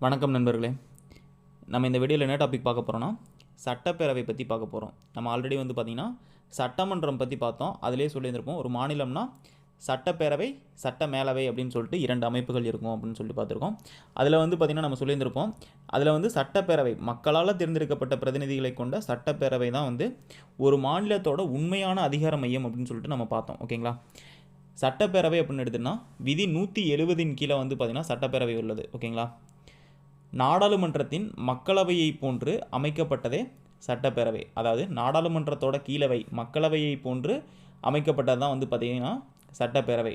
வணக்கம் நண்பர்களே. நம்ம இந்த வீடியோவில் என்ன டாபிக் பார்க்க போகிறோம்னா சட்டப்பேரவை பற்றி பார்க்க போகிறோம். நம்ம ஆல்ரெடி பார்த்திங்கன்னா சட்டமன்றம் பற்றி பார்த்தோம். அதிலே சொல்லியிருந்திருப்போம், ஒரு மாநிலம்னா சட்டப்பேரவை சட்ட மேலவை அப்படின்னு சொல்லிட்டு 2 அமைப்புகள் இருக்கும் அப்படின்னு சொல்லிட்டு பார்த்துருக்கோம். அதில் பார்த்திங்கன்னா நம்ம சொல்லியிருந்திருப்போம், அதில் சட்டப்பேரவை மக்களால் தேர்ந்தெடுக்கப்பட்ட பிரதிநிதிகளை கொண்ட சட்டப்பேரவை தான் ஒரு மாநிலத்தோட உண்மையான அதிகார மையம் அப்படின்னு சொல்லிட்டு நம்ம பார்த்தோம். ஓகேங்களா? சட்டப்பேரவை அப்படின்னு எடுத்துன்னா விதி 170 கீழே பார்த்திங்கன்னா சட்டப்பேரவை உள்ளது. ஓகேங்களா? நாடாளுமன்றத்தின் மக்களவையை போன்று அமைக்கப்பட்டதே சட்டப்பேரவை. அதாவது நாடாளுமன்றத்தோட கீழவை மக்களவையை போன்று அமைக்கப்பட்டது தான் பார்த்திங்கன்னா சட்டப்பேரவை.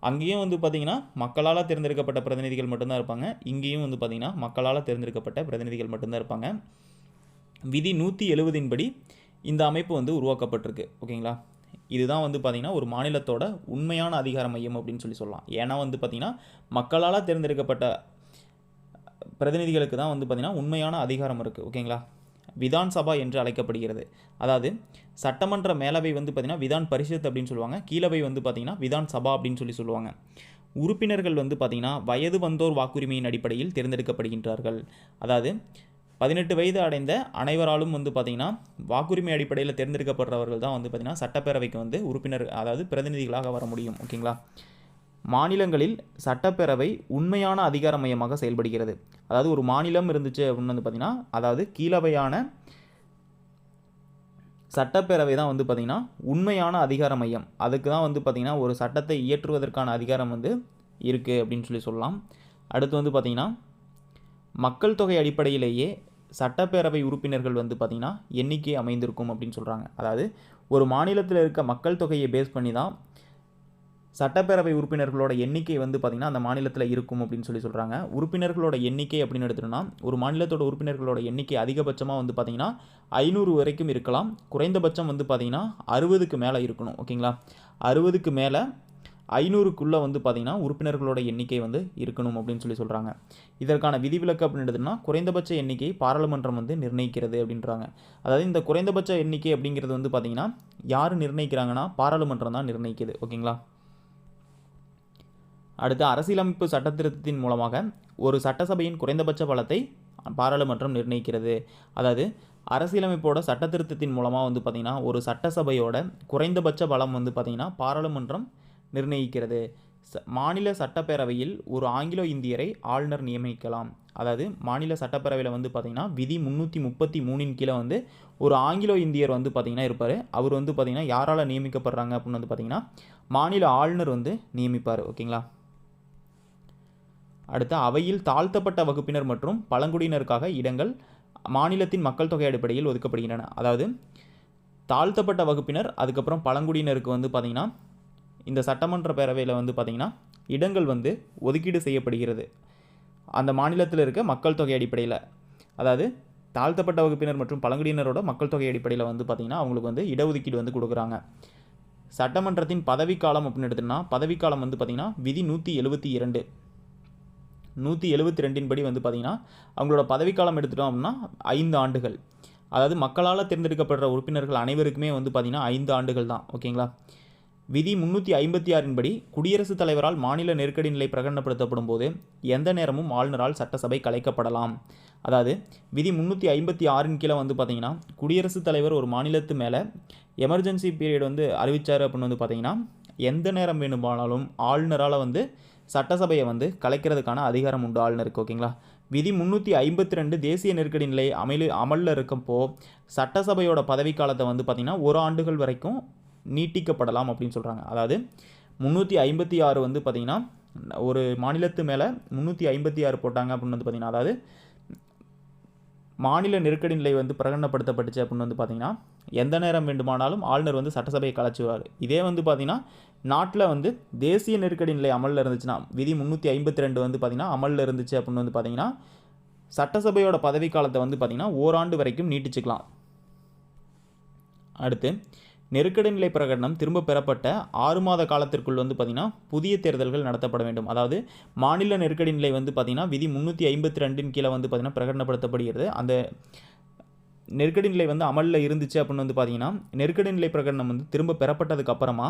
அங்கேயும் பார்த்திங்கன்னா மக்களால் தேர்ந்தெடுக்கப்பட்ட பிரதிநிதிகள் மட்டும்தான் இருப்பாங்க. இங்கேயும் பார்த்திங்கன்னா மக்களால் தேர்ந்தெடுக்கப்பட்ட பிரதிநிதிகள் மட்டும்தான் இருப்பாங்க. விதி 170 படி இந்த அமைப்பு உருவாக்கப்பட்டிருக்கு. ஓகேங்களா? இதுதான் பார்த்திங்கன்னா ஒரு மாநிலத்தோட உண்மையான அதிகார மையம் அப்படின்னு சொல்லலாம். ஏன்னா பார்த்திங்கன்னா மக்களால் தேர்ந்தெடுக்கப்பட்ட பிரதிநிதிகளுக்கு தான் பார்த்திங்கன்னா உண்மையான அதிகாரம் இருக்குது. ஓகேங்களா? விதான் சபா என்று அழைக்கப்படுகிறது. அதாவது சட்டமன்ற மேலவை பார்த்திங்கன்னா விதான் பரிஷத் அப்படின்னு சொல்லுவாங்க. கீழவை பார்த்திங்கன்னா விதான் சபா அப்படின்னு சொல்லுவாங்க. உறுப்பினர்கள் பார்த்திங்கன்னா வயது வந்தோர் வாக்குரிமையின் அடிப்படையில் தேர்ந்தெடுக்கப்படுகின்றார்கள். அதாவது 18 வயது அடைந்த அனைவராலும் பார்த்திங்கன்னா வாக்குரிமை அடிப்படையில் தேர்ந்தெடுக்கப்படுறவர்கள் தான் பார்த்திங்கன்னா சட்டப்பேரவைக்கு உறுப்பினர், அதாவது பிரதிநிதிகளாக வர முடியும். ஓகேங்களா? மாநிலங்களில் சட்டப்பேரவை உண்மையான அதிகார மையமாக செயல்படுகிறது. அதாவது ஒரு மாநிலம் இருந்துச்சு அப்படின்னு பார்த்திங்கன்னா, அதாவது கீழவையான சட்டப்பேரவை தான் பார்த்திங்கன்னா உண்மையான அதிகார மையம். அதுக்கு தான் பார்த்திங்கன்னா ஒரு சட்டத்தை இயற்றுவதற்கான அதிகாரம் இருக்குது அப்படின்னு சொல்லலாம். அடுத்து பார்த்திங்கன்னா மக்கள் தொகை அடிப்படையிலேயே சட்டப்பேரவை உறுப்பினர்கள் பார்த்திங்கன்னா எண்ணிக்கை அமைந்திருக்கும் அப்படின்னு சொல்கிறாங்க. அதாவது ஒரு மாநிலத்தில் இருக்க மக்கள் தொகையை பேஸ் பண்ணி தான் சட்டப்பேரவை உறுப்பினர்களோட எண்ணிக்கை பார்த்திங்கன்னா அந்த மாநிலத்தில் இருக்கும் அப்படின்னு சொல்கிறாங்க. உறுப்பினர்களோட எண்ணிக்கை அப்படின்னு எடுத்துட்டோம்னா ஒரு மாநிலத்தோட உறுப்பினர்களோட எண்ணிக்கை அதிகபட்சமாக பார்த்திங்கன்னா 500 வரைக்கும் இருக்கலாம். குறைந்தபட்சம் பார்த்திங்கன்னா 60க்கு மேலே இருக்கணும். ஓகேங்களா? 60க்கு மேலே 500க்குள்ளே பார்த்திங்கன்னா உறுப்பினர்களோட எண்ணிக்கை இருக்கணும் அப்படின்னு சொல்கிறாங்க. இதற்கான விதிவிலக்கு அப்படின்னு எடுத்துட்டோம்னா குறைந்தபட்ச எண்ணிக்கை பாராளுமன்றம் நிர்ணயிக்கிறது அப்படின்றாங்க. அதாவது இந்த குறைந்தபட்ச எண்ணிக்கை அப்படிங்கிறது பார்த்திங்கன்னா யார் நிர்ணயிக்கிறாங்கன்னா பாராளுமன்றம் தான் நிர்ணயிக்குது. ஓகேங்களா? அடுத்து அரசியலமைப்பு சட்டத்திருத்தத்தின் மூலமாக ஒரு சட்டசபையின் குறைந்தபட்ச பலத்தை பாராளுமன்றம் நிர்ணயிக்கிறது. அதாவது அரசியலமைப்போட சட்டத்திருத்தத்தின் மூலமாக பார்த்திங்கன்னா ஒரு சட்டசபையோட குறைந்தபட்ச பலம் பார்த்திங்கன்னா பாராளுமன்றம் நிர்ணயிக்கிறது. மாநில சட்டப்பேரவையில் ஒரு ஆங்கிலோ இந்தியரை ஆளுநர் நியமிக்கலாம். அதாவது மாநில சட்டப்பேரவையில் பார்த்திங்கன்னா விதி 333 கீழே ஒரு ஆங்கிலோ இந்தியர் பார்த்திங்கன்னா இருப்பார். அவர் பார்த்திங்கன்னா யாரால் நியமிக்கப்படுறாங்க அப்படின்னு பார்த்திங்கன்னா மாநில ஆளுநர் நியமிப்பார். ஓகேங்களா? அடுத்து அவையில் தாழ்த்தப்பட்ட வகுப்பினர் மற்றும் பழங்குடியினருக்காக இடங்கள் மாநிலத்தின் மக்கள் தொகை அடிப்படையில் ஒதுக்கப்படுகின்றன. அதாவது தாழ்த்தப்பட்ட வகுப்பினர் அதுக்கப்புறம் பழங்குடியினருக்கு பார்த்திங்கன்னா இந்த சட்டமன்ற பேரவையில் பார்த்திங்கன்னா இடங்கள் ஒதுக்கீடு செய்யப்படுகிறது அந்த மாநிலத்தில் இருக்க மக்கள் தொகை அடிப்படையில். அதாவது தாழ்த்தப்பட்ட வகுப்பினர் மற்றும் பழங்குடியினரோட மக்கள் தொகை அடிப்படையில் பார்த்திங்கன்னா அவங்களுக்கு இடஒதுக்கீடு கொடுக்குறாங்க. சட்டமன்றத்தின் பதவிக்காலம் அப்படின்னு எடுத்தோம்னா பதவிக்காலம் பார்த்திங்கன்னா விதி 172 படி பார்த்திங்கன்னா அவங்களோட பதவிக்காலம் எடுத்துட்டோம் அப்படின்னா 5 ஆண்டுகள். அதாவது மக்களால் தேர்ந்தெடுக்கப்படுற உறுப்பினர்கள் அனைவருக்குமே பார்த்திங்கன்னா 5 ஆண்டுகள் தான். ஓகேங்களா? விதி 356 படி குடியரசுத் தலைவரால் மாநில நெருக்கடி நிலை பிரகடனப்படுத்தப்படும் போது எந்த நேரமும் ஆளுநரால் சட்டசபை கலைக்கப்படலாம். அதாவது விதி 356 கீழே பார்த்திங்கன்னா குடியரசுத் தலைவர் ஒரு மாநிலத்து மேலே எமர்ஜென்சி பீரியட் அறிவித்தார் அப்படின்னு பார்த்திங்கன்னா எந்த நேரம் வேணுமானாலும் ஆளுநரால் சட்டசபையை கலைக்கிறதுக்கான அதிகாரம் உண்டு ஆளுநருக்கு. ஓகேங்களா? விதி 352 தேசிய நெருக்கடி நிலை அமலில் இருக்கப்போ சட்டசபையோட பதவிக்காலத்தை பார்த்திங்கன்னா 1 ஆண்டுகள் வரைக்கும் நீட்டிக்கப்படலாம் அப்படின்னு சொல்கிறாங்க. அதாவது 356 பார்த்திங்கன்னா ஒரு மாநிலத்து மேலே 356 போட்டாங்க அப்படின்னு பார்த்திங்கன்னா அதாவது மாநில நெருக்கடி நிலை பிரகடனப்படுத்தப்பட்டுச்சு அப்படின்னு பார்த்திங்கன்னா எந்த நேரம் வேண்டுமானாலும் ஆளுநர் சட்டசபையை கலைச்சுவார். இதே பார்த்திங்கன்னா நாட்டில் தேசிய நெருக்கடி நிலை அமலில் இருந்துச்சுன்னா விதி 352 பார்த்திங்கன்னா அமலில் இருந்துச்சு அப்படின்னு பார்த்திங்கன்னா சட்டசபையோட பதவிக்காலத்தை பார்த்திங்கன்னா 1 ஆண்டு வரைக்கும் நீட்டிச்சுக்கலாம். அடுத்து நெருக்கடி நிலை பிரகடனம் திரும்ப பெறப்பட்ட 6 மாத காலத்திற்குள் பார்த்திங்கன்னா புதிய தேர்தல்கள் நடத்தப்பட வேண்டும். அதாவது மாநில நெருக்கடி நிலை பார்த்திங்கன்னா விதி 352 கீழே பார்த்திங்கன்னா பிரகடனப்படுத்தப்படுகிறது. அந்த நெருக்கடி நிலை அமலில் இருந்துச்சு அப்படின்னு பார்த்திங்கன்னா நெருக்கடி நிலை பிரகடனம் திரும்ப பெறப்பட்டதுக்கு அப்புறமா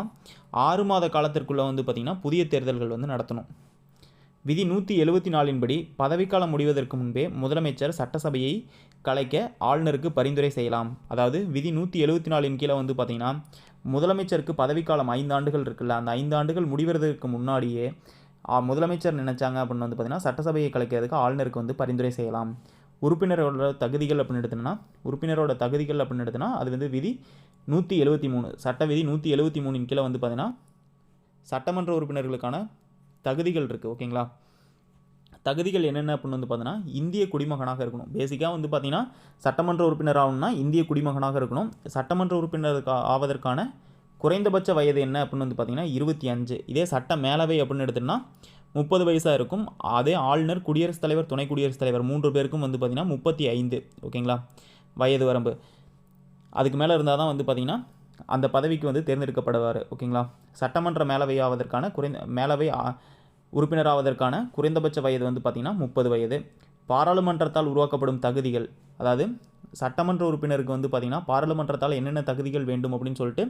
6 மாத காலத்திற்குள்ளே பார்த்திங்கன்னா புதிய தேர்தல்கள் நடத்தணும். விதி 174 படி பதவிக்காலம் முடிவதற்கு முன்பே முதலமைச்சர் சட்டசபையை கலைக்க ஆளுநருக்கு பரிந்துரை செய்யலாம். அதாவது விதி 174 கீழே வந்து பார்த்திங்கன்னா முதலமைச்சருக்கு பதவிக்காலம் 5 ஆண்டுகள் இருக்குல்ல, அந்த 5 ஆண்டுகள் முடிவதற்கு முன்னாடியே முதலமைச்சர் நினைச்சாங்க அப்படின்னு வந்து பார்த்திங்கன்னா சட்டசபையை கலைக்கிறதுக்கு ஆளுநருக்கு வந்து பரிந்துரை செய்யலாம். உறுப்பினரோட தகுதிகள் அப்படின்னு எடுத்தோன்னா அது வந்து விதி 173 சட்ட விதி 173 கீழே வந்து பார்த்திங்கன்னா சட்டமன்ற உறுப்பினர்களுக்கான தகுதிகள் இருக்குது. ஓகேங்களா, தகுதிகள் என்னென்ன அப்படின்னு வந்து பார்த்தீங்கன்னா இந்திய குடிமகனாக இருக்கணும். பேசிக்காக வந்து பார்த்திங்கன்னா சட்டமன்ற உறுப்பினர் ஆகணும்னா இந்திய குடிமகனாக இருக்கணும். சட்டமன்ற உறுப்பினர் ஆவதற்கான குறைந்தபட்ச வயது என்ன அப்படின்னு வந்து பார்த்திங்கன்னா 25. இதே சட்ட மேலவை அப்படின்னு எடுத்தோம்னா 30 வயசாக இருக்கும். அதே ஆளுநர், குடியரசுத் தலைவர், துணை குடியரசுத் தலைவர் 3 பேருக்கும் வந்து பார்த்திங்கன்னா 35. ஓகேங்களா, வயது வரம்பு. அதுக்கு மேலே இருந்தால் தான் வந்து பார்த்திங்கன்னா அந்த பதவிக்கு வந்து தேர்ந்தெடுக்கப்படுவார். ஓகேங்களா, சட்டமன்ற மேலவை ஆவதற்கான மேலவை உறுப்பினர் ஆவதற்கான குறைந்தபட்ச வயது வந்து பார்த்திங்கன்னா 30 வயது. பாராளுமன்றத்தால் உருவாக்கப்படும் தகுதிகள், அதாவது சட்டமன்ற உறுப்பினருக்கு வந்து பார்த்திங்கன்னா பாராளுமன்றத்தால் என்னென்ன தகுதிகள் வேண்டும் அப்படின்னு சொல்லிட்டு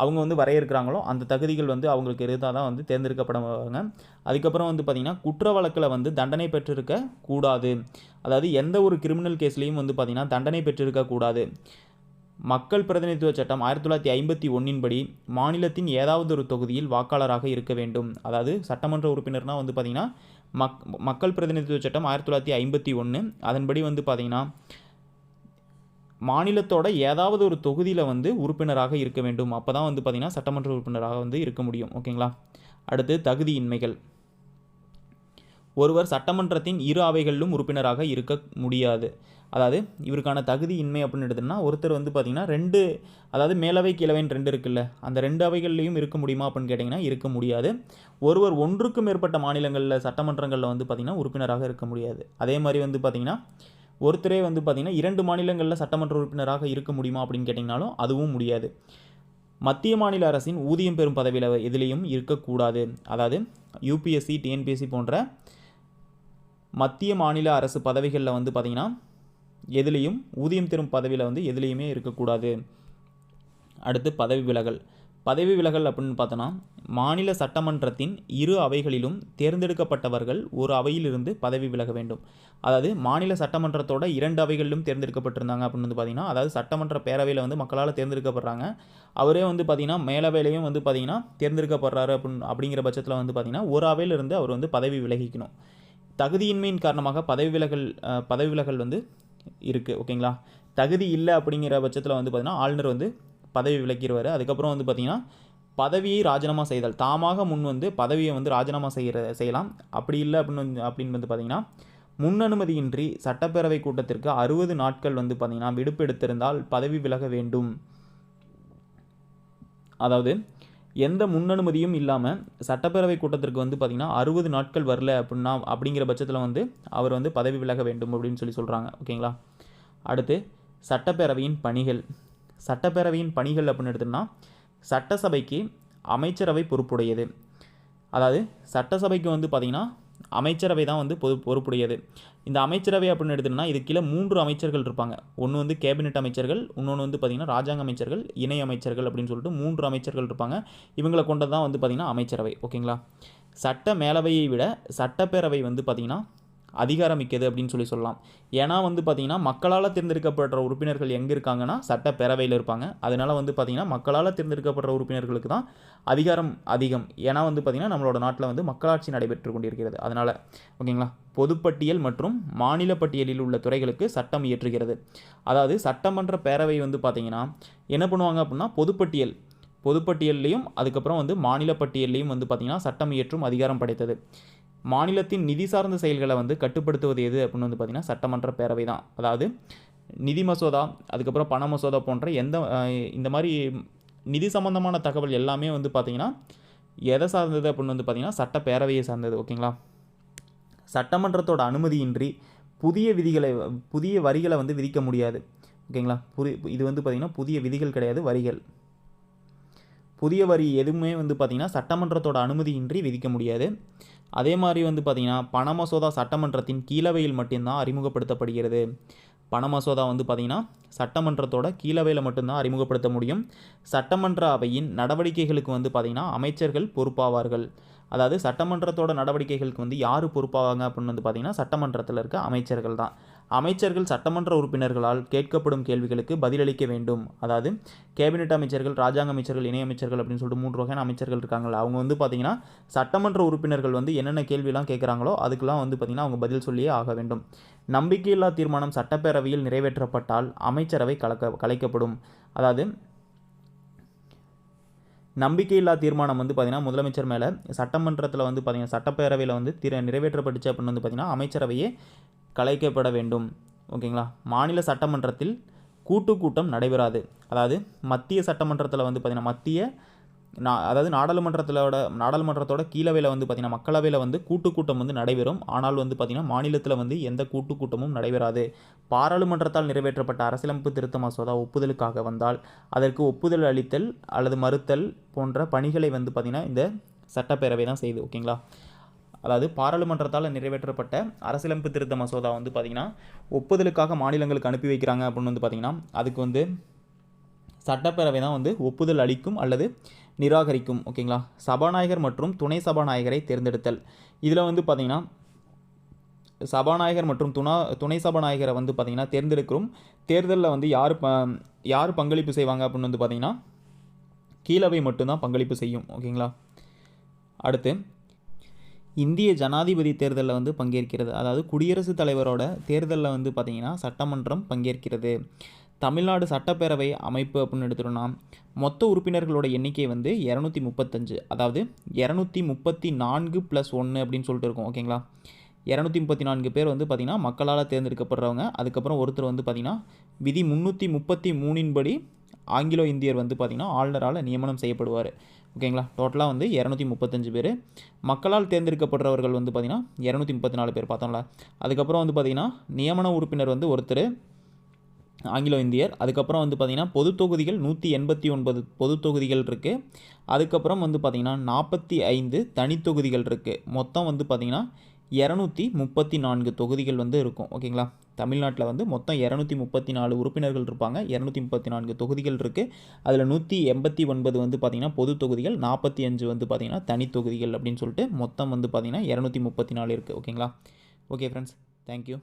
அவங்க வந்து வரையறுக்கிறாங்களோ அந்த தகுதிகள் வந்து அவங்களுக்கு இருந்தால் தான் வந்து தேர்ந்தெடுக்கப்படுவாங்க. அதுக்கப்புறம் வந்து பார்த்திங்கன்னா குற்ற வழக்கில் வந்து தண்டனை பெற்றிருக்க கூடாது. அதாவது எந்த ஒரு கிரிமினல் கேஸ்லேயும் வந்து பார்த்திங்கன்னா தண்டனை பெற்றிருக்கக்கூடாது. மக்கள் பிரதிநிதித்துவ சட்டம் 1951 படி மாநிலத்தின் ஏதாவது ஒரு தொகுதியில் வாக்காளராக இருக்க வேண்டும். அதாவது சட்டமன்ற உறுப்பினர்னால் வந்து பார்த்திங்கன்னா மக்கள் பிரதிநிதித்துவ சட்டம் 1951 அதன்படி வந்து பார்த்திங்கன்னா மாநிலத்தோட ஏதாவது ஒரு தொகுதியில் வந்து உறுப்பினராக இருக்க வேண்டும். அப்போ தான் வந்து பார்த்திங்கன்னா சட்டமன்ற உறுப்பினராக வந்து இருக்க முடியும். ஓகேங்களா, அடுத்து தகுதியின்மைகள். ஒருவர் சட்டமன்றத்தின் இரு அவைகளிலும் உறுப்பினராக இருக்க முடியாது. அதாவது இவருக்கான தகுதியின்மை அப்படின்னு எடுத்தோம்னா ஒருத்தர் வந்து பார்த்திங்கன்னா 2, அதாவது மேலவை கீழவைன்னு 2 இருக்குல்ல, அந்த 2 அவைகள்லையும் இருக்க முடியுமா அப்படின்னு கேட்டிங்கன்னா இருக்க முடியாது. ஒருவர் ஒன்றுக்கும் மேற்பட்ட மாநிலங்களில் சட்டமன்றங்களில் வந்து பார்த்திங்கன்னா உறுப்பினராக இருக்க முடியாது. அதே மாதிரி வந்து பார்த்திங்கன்னா ஒருத்தரே வந்து பார்த்திங்கன்னா 2 மாநிலங்களில் சட்டமன்ற உறுப்பினராக இருக்க முடியுமா அப்படின்னு கேட்டிங்கனாலும் அதுவும் முடியாது. மத்திய மாநில அரசின் ஊதியம் பெறும் பதவியில் எதுலேயும் இருக்கக்கூடாது. அதாவது யூபிஎஸ்சி, டிஎன்பிஎஸ்சி போன்ற மத்திய மாநில அரசு பதவிகளில் வந்து பார்த்திங்கன்னா எதுலேயும் ஊதியம் தரும் பதவியில் வந்து எதுலேயுமே இருக்கக்கூடாது. அடுத்து பதவி விலகல். பதவி விலகல் அப்படின்னு பார்த்தோன்னா மாநில சட்டமன்றத்தின் இரு அவைகளிலும் தேர்ந்தெடுக்கப்பட்டவர்கள் ஒரு அவையிலிருந்து பதவி விலக வேண்டும். அதாவது மாநில சட்டமன்றத்தோட 2 அவைகளிலும் தேர்ந்தெடுக்கப்பட்டிருந்தாங்க அப்படின்னு வந்து பார்த்திங்கன்னா, அதாவது சட்டமன்ற பேரவையில் வந்து மக்களால் தேர்ந்தெடுக்கப்படுறாங்க, அவரே வந்து பார்த்திங்கன்னா மேலவையிலையும் வந்து பார்த்திங்கன்னா தேர்ந்தெடுக்கப்படுறாரு அப்படிங்கிற பட்சத்தில் வந்து பார்த்திங்கன்னா ஒரு அவையிலிருந்து அவர் வந்து பதவி விலகிக்கணும். தகுதியின்மையின் காரணமாக பதவி விலகல் வந்து இருக்குது. ஓகேங்களா, தகுதி இல்லை அப்படிங்கிற பட்சத்தில் வந்து பார்த்திங்கன்னா ஆளுநர் வந்து பதவி விலக்கிடுவார். அதுக்கப்புறம் வந்து பார்த்திங்கன்னா பதவியை ராஜினாமா செய்தல், தாமாக முன் வந்து பதவியை வந்து ராஜினாமா செய்யலாம். அப்படி இல்லை அப்படின்னு வந்து பார்த்திங்கன்னா முன் அனுமதியின்றி சட்டப்பேரவை கூட்டத்திற்கு 60 நாட்கள் வந்து பார்த்திங்கன்னா விடுப்பு எடுத்திருந்தால் பதவி விலக வேண்டும். அதாவது எந்த முன்னனுமதியும் இல்லாமல் சட்டப்பேரவை கூட்டத்திற்கு வந்து பார்த்திங்கன்னா 60 நாட்கள் வரல அப்படிங்கிற பட்சத்தில் வந்து அவர் வந்து பதவி விலக வேண்டும் அப்படின்னு சொல்கிறாங்க. ஓகேங்களா, அடுத்து சட்டப்பேரவையின் பணிகள். சட்டப்பேரவையின் பணிகள் அப்படின்னு எடுத்தோம்னா சட்டசபைக்கு அமைச்சரவை பொறுப்புடையது. அதாவது சட்டசபைக்கு வந்து பார்த்திங்கன்னா அமைச்சரவை தான் வந்து பொறுப்புடையது. இந்த அமைச்சரவை அப்படின்னு எடுத்தோம்னா இது கீழே 3 அமைச்சர்கள் இருப்பாங்க. ஒன்று வந்து கேபினெட் அமைச்சர்கள், இன்னொன்று வந்து பார்த்திங்கன்னா ராஜாங்க அமைச்சர்கள், இணை அமைச்சர்கள் அப்படின்னு சொல்லிட்டு 3 அமைச்சர்கள் இருப்பாங்க. இவங்களை கொண்டது தான் வந்து பார்த்திங்கன்னா அமைச்சரவை. ஓகேங்களா, சட்ட மேலவையை விட சட்டப்பேரவை வந்து பார்த்திங்கன்னா அதிகாரமிக்கது அப்படின்னு சொல்லலாம். ஏன்னா வந்து பார்த்திங்கன்னா மக்களால் தேர்ந்தெடுக்கப்படுற உறுப்பினர்கள் எங்கே இருக்காங்கன்னா சட்டப்பேரவையில் இருப்பாங்க. அதனால் வந்து பார்த்திங்கன்னா மக்களால் தேர்ந்தெடுக்கப்படுற உறுப்பினர்களுக்கு தான் அதிகாரம் அதிகம். ஏன்னா வந்து பார்த்திங்கன்னா நம்மளோட நாட்டில் வந்து மக்களாட்சி நடைபெற்று கொண்டிருக்கிறது. அதனால் பொதுப்பட்டியல் பொதுப்பட்டியல் மற்றும் மாநில பட்டியலில் உள்ள துறைகளுக்கு சட்டம் இயற்றுகிறது. அதாவது சட்டமன்ற பேரவை வந்து பார்த்திங்கன்னா என்ன பண்ணுவாங்க அப்படின்னா பொதுப்பட்டியல்லையும் அதுக்கப்புறம் வந்து மாநில பட்டியல்லையும் வந்து பார்த்திங்கன்னா சட்டம் இயற்றும் அதிகாரம் படைத்தது. மாநிலத்தின் நிதி சார்ந்த செயல்களை வந்து கட்டுப்படுத்துவது எது அப்படின்னு வந்து பார்த்திங்கன்னா சட்டமன்ற பேரவை தான். அதாவது நிதி மசோதா, அதுக்கப்புறம் பண மசோதா போன்ற இந்த மாதிரி நிதி சம்பந்தமான தகவல் எல்லாமே வந்து பார்த்திங்கன்னா எதை சார்ந்தது அப்படின்னு வந்து பார்த்திங்கன்னா சட்டப்பேரவையை சார்ந்தது. ஓகேங்களா, சட்டமன்றத்தோட அனுமதியின்றி புதிய வரிகளை வந்து விதிக்க முடியாது. ஓகேங்களா, இது வந்து பார்த்திங்கன்னா புதிய விதிகள் கிடையாது, வரிகள். புதிய வரி எதுவுமே வந்து பார்த்திங்கன்னா சட்டமன்றத்தோட அனுமதியின்றி விதிக்க முடியாது. அதே மாதிரி வந்து பார்த்திங்கன்னா பண மசோதா சட்டமன்றத்தின் கீழவையில் மட்டும்தான் அறிமுகப்படுத்தப்படுகிறது. பண மசோதா வந்து பார்த்திங்கன்னா சட்டமன்றத்தோட கீழவையில் மட்டும்தான் அறிமுகப்படுத்த முடியும். சட்டமன்ற அவையின் நடவடிக்கைகளுக்கு வந்து பார்த்திங்கன்னா அமைச்சர்கள் பொறுப்பாவார்கள். அதாவது சட்டமன்றத்தோட நடவடிக்கைகளுக்கு வந்து யார் பொறுப்பாவாங்க அப்படின்னு வந்து பார்த்திங்கன்னா சட்டமன்றத்தில் இருக்க அமைச்சர்கள் தான். அமைச்சர்கள் சட்டமன்ற உறுப்பினர்களால் கேட்கப்படும் கேள்விகளுக்கு பதிலளிக்க வேண்டும். அதாவது கேபினெட் அமைச்சர்கள், ராஜாங்க அமைச்சர்கள், இணையமைச்சர்கள் அப்படின்னு சொல்லிட்டு 3 வகையான அமைச்சர்கள் இருக்காங்களா, அவங்க வந்து பார்த்திங்கன்னா சட்டமன்ற உறுப்பினர்கள் வந்து என்னென்ன கேள்வியெல்லாம் கேட்குறாங்களோ அதுக்கெல்லாம் வந்து பார்த்திங்கன்னா அவங்க பதில் சொல்லியே ஆக வேண்டும். நம்பிக்கையில்லா தீர்மானம் சட்டப்பேரவையில் நிறைவேற்றப்பட்டால் அமைச்சரவை கலைக்கப்படும். அதாவது நம்பிக்கையில்லா தீர்மானம் வந்து பார்த்திங்கன்னா முதலமைச்சர் மேலே சட்டமன்றத்தில் வந்து பார்த்திங்கன்னா சட்டப்பேரவையில் வந்து நிறைவேற்றப்பட்டுச்சு அப்படின்னு வந்து பார்த்திங்கன்னா அமைச்சரவையே கலைக்கப்பட வேண்டும். ஓகேங்களா. மாநில சட்டமன்றத்தில் கூட்டம் நடைபெறாது. அதாவது மத்திய சட்டமன்றத்தில் வந்து பார்த்திங்கன்னா அதாவது நாடாளுமன்றத்தோட கீழவையில் வந்து பார்த்திங்கன்னா மக்களவையில் வந்து கூட்டம் வந்து நடைபெறும். ஆனால் வந்து பார்த்திங்கன்னா மாநிலத்தில் வந்து எந்த கூட்டமும் நடைபெறாது. பாராளுமன்றத்தால் நிறைவேற்றப்பட்ட அரசியலமைப்பு திருத்த மசோதா ஒப்புதலுக்காக வந்தால் அதற்கு ஒப்புதல் அளித்தல் அல்லது மறுத்தல் போன்ற பணிகளை வந்து பார்த்திங்கன்னா இந்த சட்டப்பேரவை தான் செய்யுது. ஓகேங்களா. அதாவது பாராளுமன்றத்தால் நிறைவேற்றப்பட்ட அரசியலமைப்பு திருத்த மசோதா வந்து பார்த்திங்கன்னா ஒப்புதலுக்காக மாநிலங்களுக்கு அனுப்பி வைக்கிறாங்க அப்படின்னு வந்து பார்த்திங்கன்னா அதுக்கு வந்து சட்டப்பேரவை தான் வந்து ஒப்புதல் அளிக்கும் அல்லது நிராகரிக்கும். ஓகேங்களா. சபாநாயகர் மற்றும் துணை சபாநாயகரை தேர்ந்தெடுத்தல். இதில் வந்து பார்த்திங்கன்னா சபாநாயகர் மற்றும் துணை சபாநாயகரை வந்து பார்த்திங்கன்னா தேர்ந்தெடுக்கிறோம். தேர்தலில் வந்து யார் பங்களிப்பு செய்வாங்க அப்படின்னு வந்து பார்த்திங்கன்னா கீழவை மட்டும்தான் பங்களிப்பு செய்யும். ஓகேங்களா. அடுத்து இந்திய ஜனாதிபதி தேர்தலில் வந்து பங்கேற்கிறது. அதாவது குடியரசுத் தலைவரோட தேர்தலில் வந்து பார்த்திங்கன்னா சட்டமன்றம் பங்கேற்கிறது. தமிழ்நாடு சட்டப்பேரவை அமைப்பு அப்படின்னு எடுத்துட்டோம்னா மொத்த உறுப்பினர்களோட எண்ணிக்கை வந்து 235. அதாவது 234 + 1 அப்படின்னு சொல்லிட்டு இருக்கும். ஓகேங்களா. 234 பேர் வந்து பார்த்திங்கன்னா மக்களால் தேர்ந்தெடுக்கப்படுறவங்க. அதுக்கப்புறம் ஒருத்தர் வந்து பார்த்திங்கன்னா விதி 333 படி ஆங்கிலோ இந்தியர் வந்து பார்த்திங்கன்னா ஆளுநரால் நியமனம் செய்யப்படுவார். ஓகேங்களா. டோட்டலாக வந்து 235 பேர். மக்களால் தேர்ந்தெடுக்கப்படுறவர்கள் வந்து பார்த்திங்கன்னா 234 பேர் பார்த்தோம்ல. அதுக்கப்புறம் வந்து பார்த்திங்கன்னா நியமன உறுப்பினர் வந்து ஒருத்தர் ஆங்கிலோ இந்தியர். அதுக்கப்புறம் வந்து பார்த்திங்கன்னா பொது தொகுதிகள் 189 பொது தொகுதிகள் இருக்குது. அதுக்கப்புறம் வந்து பார்த்திங்கன்னா 45 தனித்தொகுதிகள் இருக்குது. மொத்தம் வந்து பார்த்திங்கன்னா 234 தொகுதிகள் வந்து இருக்கும். ஓகேங்களா. தமிழ்நாட்டில் வந்து மொத்தம் 234 உறுப்பினர்கள் இருப்பாங்க. 234 தொகுதிகள் இருக்குது. அதில் 189 வந்து பார்த்திங்கன்னா பொது தொகுதிகள், 45 வந்து பார்த்திங்கன்னா தனித்தொகுதிகள் அப்படின்னு சொல்லிட்டு மொத்தம் வந்து பார்த்திங்கன்னா 234 இருக்குது. ஓகேங்களா. Okay friends, thank you.